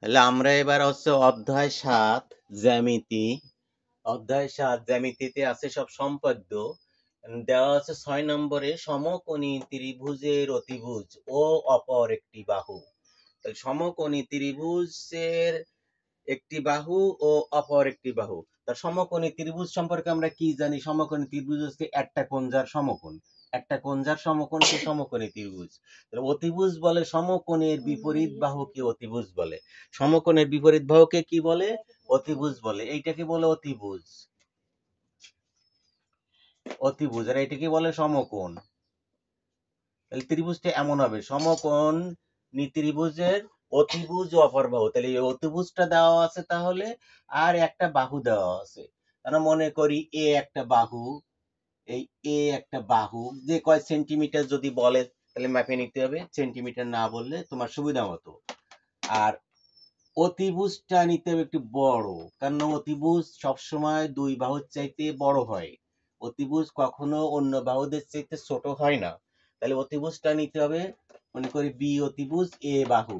তাহলে আমরা এবার হচ্ছে অধ্যায় 7 জ্যামিতি। অধ্যায় 7 জ্যামিতিতে আছে সব সম্পাদ্য। দেওয়া আছে 6 নম্বরে সমকোণী ত্রিভুজের অতিভুজ ও অপর একটি বাহু। তাহলে সমকোণী ত্রিভুজের একটি বাহু ও অপর একটি বাহু। তার সমকোণী ত্রিভুজ সম্পর্কে আমরা কি জানি? সমকোণী ত্রিভুজ হচ্ছে একটা কোণ যার সমকোণ, একটা কোণ যার সমকোণকে সমকোণী ত্রিভুজ। তাহলে অতিভুজ বলে সমকোণের বিপরীত বাহুকে অতিভুজ বলে। সমকোণের বিপরীত বাহুকে কি বলে? অতিভুজ বলে। এইটাকে বলে অতিভুজ। অতিভুজ আর এটাকে বলে সমকোণ। তাহলে ত্রিভুজটা এমন হবে সমকোণ ত্রিভুজের অতিভুজ ও অপর বাহু। তাহলে এই অতিভুজটা দেওয়া আছে তাহলে, আর একটা বাহু দেওয়া আছে। আমরা মনে করি এ একটা বাহু, এই এ একটা বাহু, যে কয় সেন্টিমিটার যদি বলে তাহলে মাপে নিতে হবে, সেন্টিমিটার না বললে তোমার সুবিধা মতো। আর অতিভুজটা নিতে হবে একটু বড়, কারণ অতিভুজ সবসময় দুই বাহুর চাইতে বড় হয়। অতিভুজ কখনো অন্য বাহুদের চাইতে ছোট হয় না। তাহলে অতিভুজটা নিতে হবে, মনে করি বি অতিভুজ এ বাহু।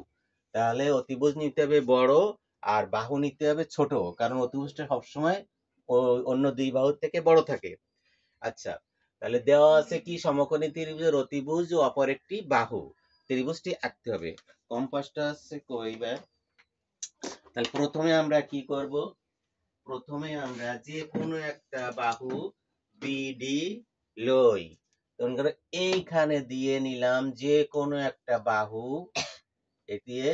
তাহলে অতিভুজ নিতে হবে বড় আর বাহু নিতে হবে ছোট, কারণ অতিভুজটা সবসময় অন্য দুই বাহুর থেকে বড় থাকে। আচ্ছা, তাহলে দেওয়া আছে কি সমকোণী ত্রিভুজের অতিভুজ ও অপর একটি বাহু। ত্রিভুজটি আঁকতে হবে। কম্পাসটা আছে কইবার। তাহলে প্রথমে আমরা কি করব? প্রথমে আমরা যে কোনো একটা বাহু বিডি লই। তখন করে এইখানে দিয়ে নিলাম যে কোনো একটা বাহু, দিয়ে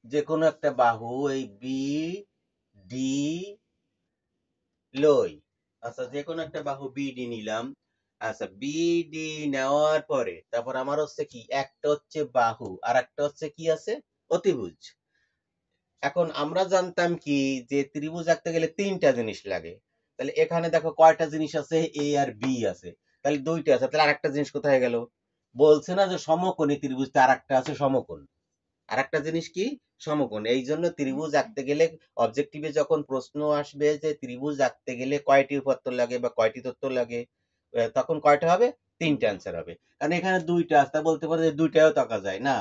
যে কোনো একটা বাহু এই বি ডি লই। আচ্ছা, যে কোনো একটা বাহু বিডি নিলাম। আচ্ছা, বিডি নেওয়ার পরে তারপর আমার হচ্ছে কি, একটা হচ্ছে বাহু আর একটা হচ্ছে কি আছে, অতিভুজ। এখন আমরা জানতাম কি যে ত্রিভুজ আঁকতে গেলে তিনটা জিনিস লাগে। তাহলে এখানে দেখো কয়টা জিনিস আছে, এ আর বি আছে, তাহলে দুইটা আছে, তাহলে আরেকটা জিনিস কোথায় গেল? বলছে না যে সমকোণী ত্রিভুজ, আর একটা আছে সমকোণ। আর একটা জিনিস কি? সমকোণ। এই জন্য ত্রিভুজ আঁকতে গেলে অবজেক্টিভে যখন প্রশ্ন আসবে যে ত্রিভুজ আঁকতে গেলে কয়টি উপাত্ত লাগে বা কয়টি তথ্য লাগে, তখন কয়টা হবে? তিনটা অ্যান্সার হবে। কারণ এখানে দুইটা আছে, তা বলতে পারে যে দুইটাও তাকা যায় না,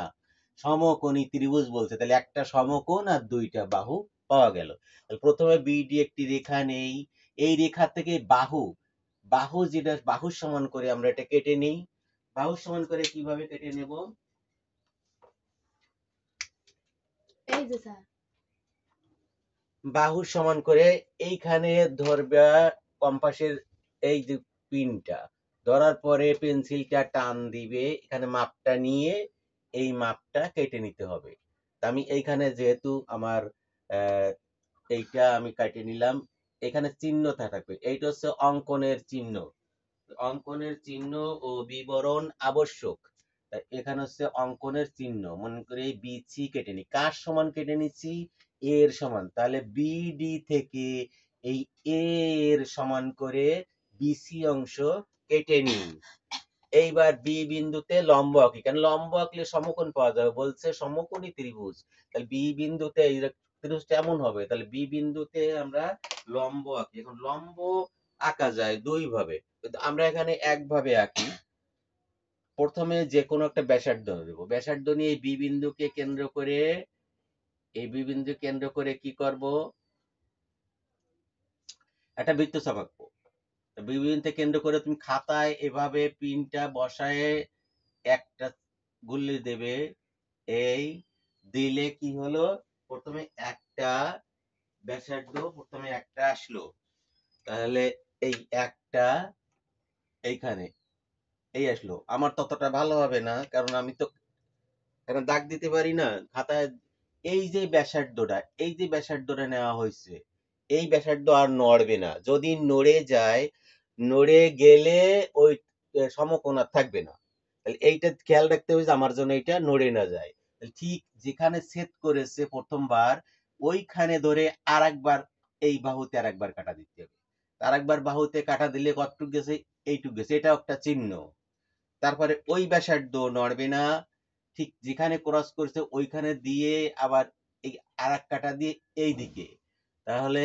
সমকোণী ত্রিভুজ বলছে, তাহলে একটা সমকোণ আর দুইটা বাহু পাওয়া গেল। প্রথমে বিডি একটি রেখা নেই, এই রেখা থেকে বাহু, বাহু যেটা বাহুর সমান করে আমরা এটা কেটে নিই। বাহুর সমান করে কিভাবে কেটে নেব? এই যে স্যার, বাহুর সমান করে এইখানে ধরবা কম্পাসের এই যে পিনটা, ধরার পরে পেন্সিলটা টান দিবে, এখানে মাপটা নিয়ে এই মাপটা কেটে নিতে হবে। তা আমি এইখানে যেহেতু আমার এইটা আমি কেটে নিলাম, এখানে চিহ্নটা থাকবে, এইটা হচ্ছে অঙ্কনের চিহ্ন। অঙ্কনের চিহ্ন ও বিবরণ আবশ্যক। এখানে হচ্ছে অঙ্কনের চিহ্ন, মনে করি এই বিসি কেটে নি, কার সমান কেটে নিচ্ছি? এর সমান। তাহলে বিডি থেকে এই এ এর সমান করে বিসি অংশ কেটে নিই। এইবার বি বিন্দুতে লম্ব আঁকি, কারণ লম্ব আঁকলে সমকোণ পাওয়া যাবে, বলছে সমকোণী ত্রিভুজ। তাহলে বি বিন্দুতে এই ত্রিভুজটা এমন হবে, তাহলে বি বিন্দুতে আমরা লম্ব আঁকি। এখন লম্ব আঁকা যায় দুই ভাবে, কিন্তু আমরা এখানে একভাবে আঁকি। প্রথমে যে কোনো একটা ব্যাসার্ধ দেব, ব্যাসার্ধ নিয়ে এই বি বিন্দুকে কেন্দ্র করে, এই বি বিন্দু কেন্দ্র করে কি করব? একটা বৃত্তচাপ আঁকবো। বি বিন্দুকে কেন্দ্র করে তুমি খাতায় এভাবে পিনটা বসায় একটা গুল্লি দেবে। এই দিলে কি হলো, প্রথমে একটা ব্যাসার্ধ প্রথমে একটা আসলো, তাহলে এই একটা এইখানে এই আসলো। আমার ততটা ভালো হবে না, কারণ আমি তো এখানে দাগ দিতে পারি না খাতায়। এই যে ব্যাসার্ধটা, এই যে ব্যাসার্ধটা নেওয়া হয়েছে, এই ব্যাসার্ধ আর নড়বে না। যদি নড়ে যায়, নড়ে গেলে ওই সমকোণ আর থাকবে না। তাহলে এইটা খেয়াল রাখতে হবে যে আমার জন্য এটা নড়ে না যায়। ঠিক যেখানে ছেদ করেছে প্রথমবার, ওইখানে ধরে আর একবার এই বাহুতে আর একবার কাটা দিতে হবে। আর একবার বাহুতে কাটা দিলে কতটুক গেছে? এইটুক গেছে, এটা একটা চিহ্ন। তারপরে ওই ব্যাসার্ধ নড়বে না, ঠিক যেখানে ক্রস করছে ওইখানে দিয়ে আবার এই আর এক কাটা দিয়ে এই দিকে, তাহলে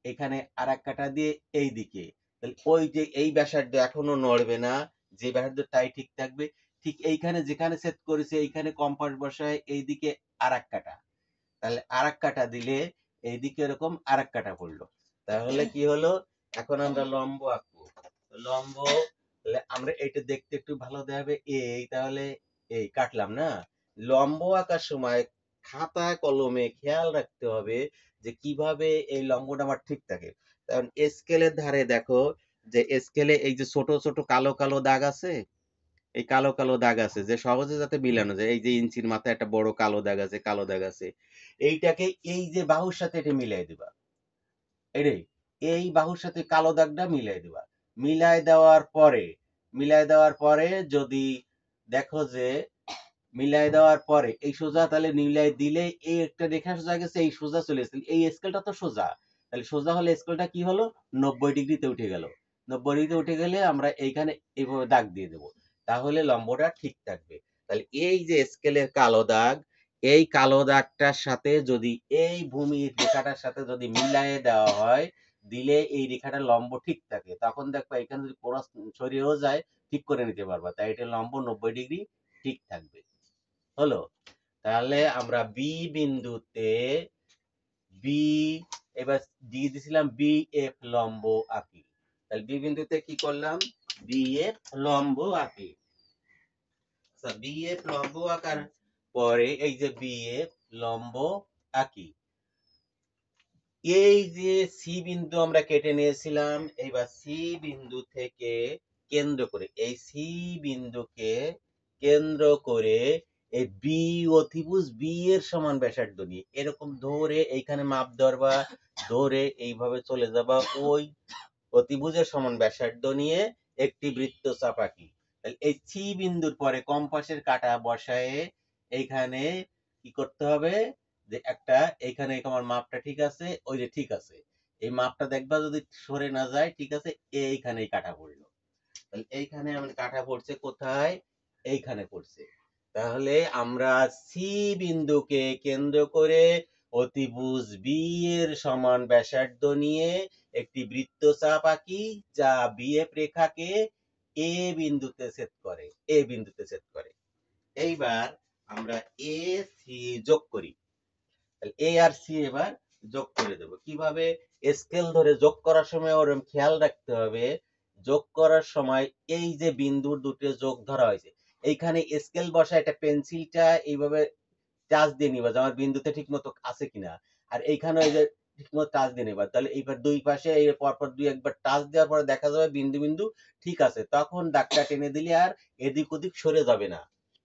এখানে আর এক কাটা দিয়ে এই দিকে, তাহলে ওই যে এই ব্যাসার্ধ এখনো নড়বে না, যে ব্যাসার্ধ তাই ঠিক থাকবে। ঠিক এইখানে যেখানে ছেদ করেছে এইখানে কম্পাস বসায় এইদিকে আরেক কাটা, তাহলে আরেক কাটা দিলে এইদিকে এরকম আরেক কাটা পড়লো। তাহলে কি হলো, এখন আমরা লম্ব আঁকবো। লম্ব, তাহলে আমরা এটা দেখতে একটু ভালো দেখাবে, এই তাহলে এই কাটলাম না। লম্ব আঁকার সময় খাতা কলমে খেয়াল রাখতে হবে যে কিভাবে এই লম্বটা আমার ঠিক থাকে। কারণ স্কেলের ধারে দেখো যে স্কেলে এই যে ছোট ছোট কালো কালো দাগ আছে, এই কালো কালো দাগ আছে যে সহজে যাতে মিলানো যায়। এই যে ইঞ্চির মাথায় একটা বড় কালো দাগ আছে, কালো দাগ আছে, এইটাকে এই যে বাহুর সাথে এটা মিলাই দিবা। এটাই, এই বাহুর সাথে কালো দাগটা মিলাই দিবা। মিলাই দেওয়ার পরে যদি দেখো যে মিলাই দেওয়ার পরে এই সোজা, তাহলে মিলাই দিলে এই একটা রেখা সোজা গেছে, এই সোজা চলে এসেছে, এই স্কেলটা তো সোজা, তাহলে সোজা হলে স্কেলটা কি হলো 90 ডিগ্রিতে উঠে গেল। 90 ডিগ্রিতে উঠে গেলে আমরা এইখানে এইভাবে দাগ দিয়ে দেবো, তাহলে লম্বটা ঠিক থাকবে। তাহলে এই যে স্কেলের কালো দাগ, এই কালো দাগটার সাথে যদি এই ভূমির রেখাটার সাথে যদি মিলায়ে দেওয়া হয়, দিলে এই রেখাটা লম্ব ঠিক থাকে। তখন দেখবা এখানে যদি ক্রস সরিয়েও যায় ঠিক করে নিতে পারবা, তাই এটা লম্ব 90 ডিগ্রি ঠিক থাকবে। হলো, তাহলে আমরা বি বিন্দুতে বি, এবার দিয়ে দিছিলাম বি এফ লম্ব আঁকি। তাহলে বি বিন্দুতে কি করলাম, বি এফ লম্ব আঁকি। বি এফ লম্ব আঁকার পরে এই যে বি এফ লম্ব আঁকি, এই যে সি বিন্দু আমরা কেটে নিয়েছিলাম, এইবার সি বিন্দু থেকে কেন্দ্র করে এই সি বিন্দুকে কেন্দ্র করে এই বি অতিভুজ বি এর সমান ব্যাসার্ধ নিয়ে এরকম ধরে এইখানে মাপ ধরবা, ধরে এইভাবে চলে যাবা ওই অতিভুজের সমান ব্যাসার্ধ নিয়ে একটি বৃত্তচাপ আঁকি। তাহলে এই সি বিন্দুর পরে কম্পাসের কাঁটা বসায়ে এইখানে কি করতে হবে, যে একটা এইখানে আমার মাপটা ঠিক আছে, ওই যে ঠিক আছে, এই মাপটা দেখবা যদি সরে না যায়, ঠিক আছে, এইখানেই কাটা পড়লো। তাহলে এইখানে আমার কাটা পড়ছে কোথায়, এইখানে পড়ছে। তাহলে আমরা সি বিন্দুকে কেন্দ্র করে অতিভুজ বি এর সমান ব্যাসার্ধ নিয়ে একটি বৃত্তচাপ আঁকি, যা বিএফ রেখাকে এ বিন্দুতে ছেদ করে, এ বিন্দুতে ছেদ করে। এইবার আমরা এ সি যোগ করি। এ আর সি এবার যোগ করে দেব কিভাবে, স্কেল ধরে যোগ করার সময় ওরকম খেয়াল রাখতে হবে, যোগ করার সময় এই যে বিন্দুর দুটো যোগ ধরা হয়েছে, এইখানে স্কেল বসা এটা পেন্সিলটা এইভাবে টাচ দিয়ে নিবা যে আমার বিন্দুতে ঠিক মতো আছে কিনা, আর এইখানে ওই যে ঠিক মতো টাচ দিয়ে নিবা। তাহলে এইবার দুই পাশে এই পরপর দুই একবার টাচ দেওয়ার পরে দেখা যাবে বিন্দু বিন্দু ঠিক আছে, তখন দাগটা টেনে দিলে আর এদিক ওদিক সরে যাবে না।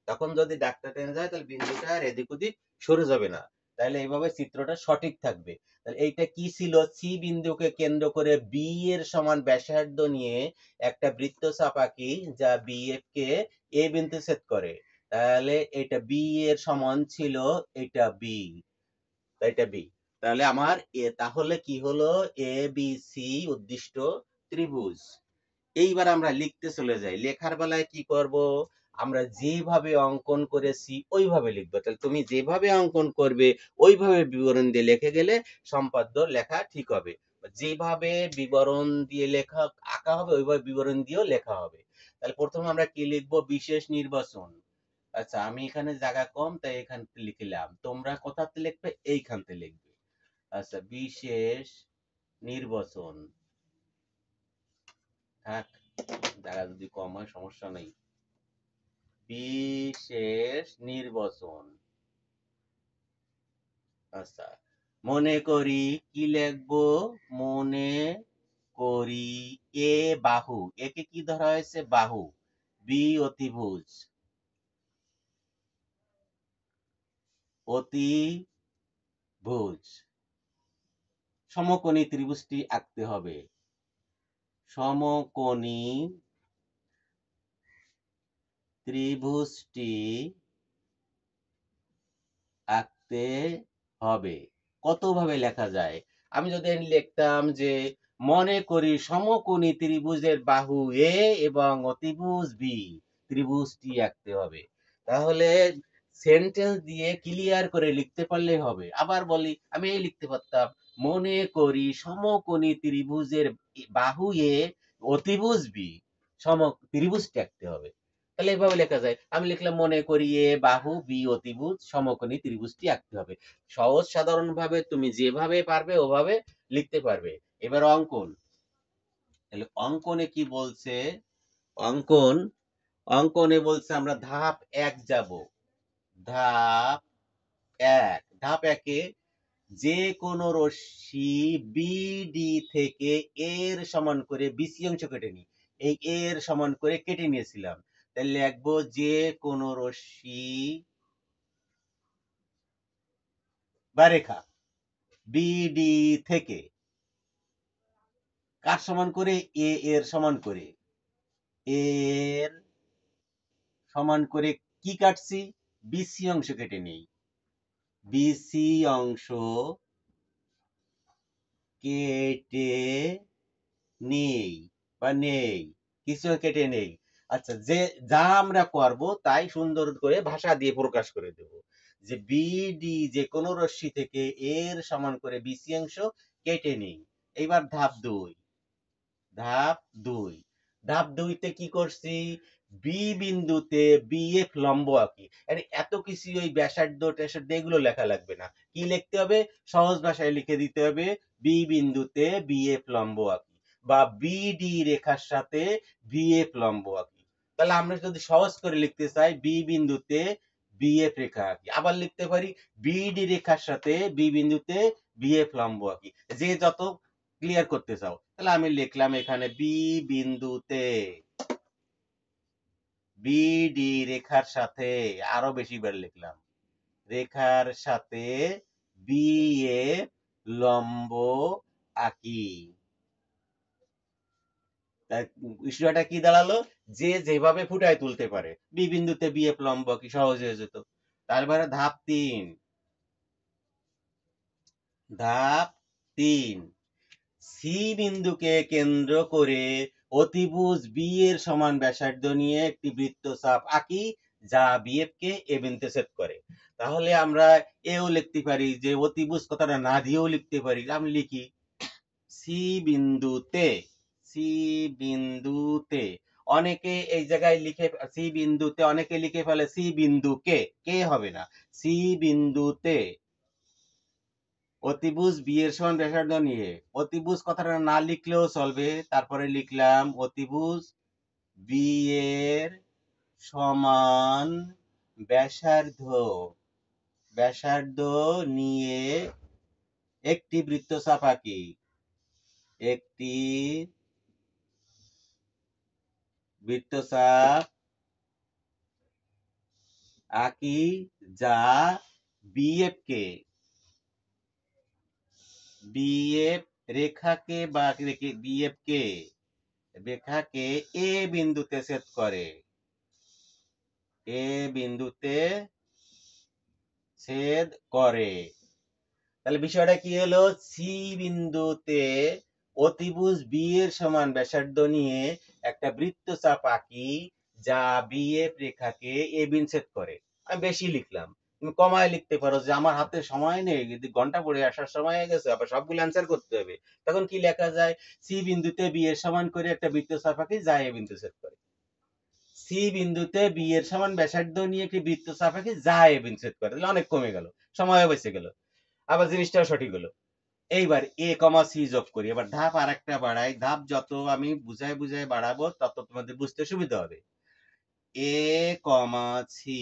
তখন যদি দাগটা টেনে যায় তাহলে বিন্দুটা আর এদিক ওদিক সরে যাবে না, তাহলে এইভাবে চিত্রটা সঠিক থাকবে। তাহলে এইটা কি ছিল, সি বিন্দুকে কেন্দ্র করে বি এর সমান ব্যাসার্ধ নিয়ে একটা বৃত্তচাপ আঁকি, যা বিএফ কে এ বিন্দুতে ছেদ করে। তাহলে এটা বি এর সমান ছিল এটা বি, এটা বি। তাহলে আমার এ, তাহলে কি হলো, এ বি সি উদ্দিষ্ট ত্রিভুজ। এইবার আমরা লিখতে চলে যাই, লেখার বেলায় কি করব, আমরা যেভাবে অঙ্কন করেছি ওইভাবে লিখবো। তাহলে তুমি যেভাবে অঙ্কন করবে ওইভাবে বিবরণ দিয়ে লিখে গেলে সম্পাদ্য লেখা ঠিক হবে। যেভাবে বিবরণ দিয়ে লেখা আঁকা হবে ওইভাবে বিবরণ দিয়েও লেখা হবে। তাহলে প্রথমে আমরা কি লিখবো, বিশেষ নির্বাচন। আচ্ছা, আমি এখানে জায়গা কম তাই এখান থেকে লিখলাম, তোমরা কোথাতে লিখবে, এইখানতে লিখবে। আচ্ছা, বিশেষ নির্বাচন, থাক, জায়গা যদি কম হয় সমস্যা নেই। বিশেষ নির্বাচন। আচ্ছা, মনে করি কি লিখবো, মনে করি এ বাহু, একে কি ধরা হয়েছে, বাহু, বি অতিভুজ, অতিভুজ, সমকোণী ত্রিভুজটি আঁকতে হবে। সমকোণী ত্রিভুজটি আঁকতে হবে। কতভাবে লেখা যায়, আমি যদি লিখতাম যে মনে করি সমকোণী ত্রিভুজের বাহু এ এবং অতিভুজ বি, ত্রিভুজটি আঁকতে হবে, তাহলে সেন্টেন্স দিয়ে ক্লিয়ার করে লিখতে পারলেই হবে। আবার বলি, আমি এই লিখতে পারতাম, মনে করি সমকোণী ত্রিভুজের বাহু এ অতিভুজ বি, ত্রিভুজটি আঁকতে হবে। তাহলে এভাবে লেখা যায়। আমি লিখলাম মনে করি এ বাহু বি অতিভুজ সমকোণী ত্রিভুজটি আঁকতে হবে। সহজ সাধারণ ভাবে তুমি যেভাবে পারবে ওভাবে লিখতে পারবে। এবার অঙ্কন। তাহলে অঙ্কনে কি বলছে? অঙ্কন অঙ্কনে বলছে আমরা ধাপ ১ যাব। ধাপ ১। ধাপ ১ এ যে কোনো রশ্মি বিডি থেকে এর সমান করে বিসি অংশ কেটে নিই। এই এর সমান করে কেটে নিয়েছিলাম। তাহলে লিখবো যে কোনো রশ্মি বা রেখা বিডি থেকে কার সমান করে? এ এর সমান করে। এর সমান করে কি কাটছি? বিসি অংশ কেটে নেই। বিসি অংশ কেটে নেই বা নেই, কিছু কেটে নেই। আচ্ছা, যে যা আমরা করব তাই সুন্দর করে ভাষা দিয়ে প্রকাশ করে দেব যে বিডি যে কোনো রশ্মি থেকে এর সমান করে বিসি অংশ কেটে নেই। এইবার ধাপ ২। ধাপ ২। ধাপ ২ তে কি করছি? বি বিন্দুতে বিএফ লম্ব আঁকি। আরে এত কিছু ওই ব্যাসার্ধ ট্যাসার্ধ এগুলো লেখা লাগবে না। কি লিখতে হবে? সহজ ভাষায় লিখে দিতে হবে বি বিন্দুতে বিএফ লম্ব আঁকি বা বিডি রেখার সাথে বিএফ লম্ব আঁকি। তাহলে আমরা যদি সহজ করে লিখতে চাই বি বিন্দুতে বিএফ রেখা আঁকি। আবার লিখতে পারি বিডি রেখার সাথে বি বিন্দুতে বিএফ লম্ব আঁকি। যে যত ক্লিয়ার করতে চাও। তাহলে আমি লিখলাম এখানে বি বিন্দুতে বিডি রেখার সাথে, আরো বেশি বার লিখলাম, রেখার সাথে বিএফ লম্ব আঁকি। বিষয়টা কি দাঁড়ালো? যে যেভাবে ফুটায় তুলতে পারে। বি বিন্দুতে বিএফ লম্ব আঁকি, সহজ হয়ে যেত। তারপরে ধাপ ৩। ধাপ ৩। সি বিন্দুকে কেন্দ্র করে অতিভুজ বি এর সমান ব্যাসার্ধ নিয়ে একটি বৃত্তচাপ আঁকি যা বিএফ কে এ বিন্দুতে ছেদ করে। তাহলে আমরা এও লিখতে পারি যে অতিভুজ কথাটা না দিয়েও লিখতে পারি। আমি লিখি সি বিন্দুতে, সি বিন্দুতে অনেকে এই জায়গায় লিখে সি বিন্দুতে অনেকে লিখে ফেলে সি বিন্দুকে, কে হবে না, সি বিন্দুতে অতিভুজ বি এর সমান ব্যাসার্ধ নিয়ে। অতিভুজ কথাটা না লিখলেও চলবে। তারপরে লিখলাম অতিভুজ বি এর সমান ব্যাসার্ধ, ব্যাসার্ধ নিয়ে একটি বৃত্তচাপ আঁকি। একটি বৃত্তচাপ আঁকি যা বিএফ কে, বিএফ রেখাকে বা বিএফ কে রেখাকে এ বিন্দুতে ছেদ করে। এ বিন্দুতে ছেদ করে। তাহলে বিষয়টা কি হলো? সি বিন্দুতে অতিভুজ বি এর সমান ব্যাসার্ধ নিয়ে একটা বৃত্তচাপ আঁকি যা বিএফ রেখাকে এ বিন্দু ছেদ করে। আমি বেশি লিখলাম, তুমি কমায় লিখতে পারো যে আমার হাতে সময় নেই, যদি ঘন্টা পড়ে আসার সময় হয়ে গেছে, আবার সবগুলো অ্যান্সার করতে হবে। তখন কি লেখা যায়? সি বিন্দুতে বি এর সমান করে একটা বৃত্তচাপ আঁকি যা এ বিন্দু ছেদ করে। সি বিন্দুতে বি এর সমান ব্যাসার্ধ নিয়ে একটি বৃত্তচাপ আঁকি যা এ বিন্দু ছেদ করে। তাহলে অনেক কমে গেল, সময় বেঁচে গেল, আবার জিনিসটাও সঠিক হলো। এইবার এ কমা সি যোগ করি। এবার ধাপ আর একটা বাড়াই। ধাপ যত আমি বুঝায় বুঝায় বাড়াবো তত তোমাদের বুঝতে সুবিধা হবে। এ কমা সি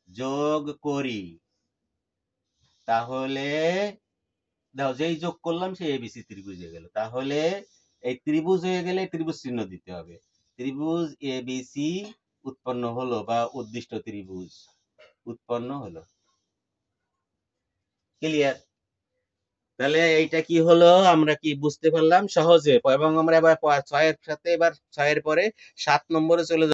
যোগ করি। তাহলে দেখো যেই যোগ করলাম সেই এবিসি ত্রিভুজ হয়ে গেল। তাহলে এই ত্রিভুজ হয়ে গেলে ত্রিভুজ চিহ্ন দিতে হবে। ত্রিভুজ এবিসি উৎপন্ন হলো বা উদ্দিষ্ট ত্রিভুজ উৎপন্ন হলো। ক্লিয়ার? তাহলে এইটা কি হলো? আমরা কি বুঝতে পারলাম সহজে? এবং আমরা এবার ৬ এর সাথে এবার ৬ এর পরে ৭ নম্বরে চলে